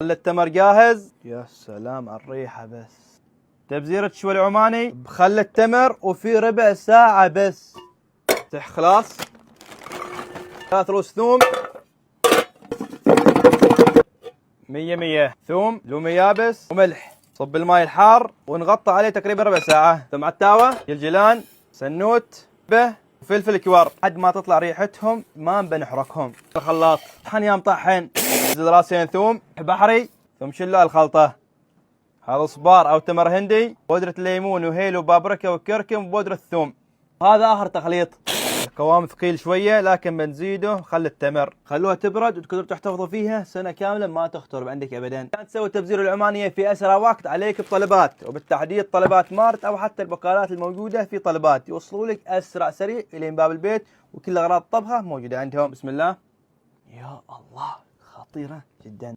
خل التمر جاهز. يا سلام على الريحة. بس تبزيرة شوي العماني بخل التمر وفي ربع ساعة بس. خلاص 3 رؤوس ثوم 100 ثوم لومي يابس وملح. صب الماء الحار ونغطى عليه تقريبا ربع ساعة. ثم عتاوة جلجلان سنوت به وفلفل كوار حد ما تطلع ريحتهم ما بنحرقهم. الخلاط طحن يا مطحن. نزل راسين ثوم بحري ثم شلوا الخلطة. هذا صبار او تمر هندي، بودرة ليمون وهيل وبابريكا وكركم وبودرة ثوم. هذا اخر تخليط. قوام ثقيل شويه لكن بنزيده خل التمر. خلوها تبرد وتقدروا تحتفظوا فيها سنه كامله ما تخطر عندك ابدا. عشان تسوي التبزير العمانيه في اسرع وقت عليك بطلبات، وبالتحديد طلبات مارت او حتى البقالات الموجوده في طلبات يوصلوا لك اسرع سريع الين باب البيت، وكل اغراض الطبخه موجوده عندهم. بسم الله. يا الله خطيره جدا.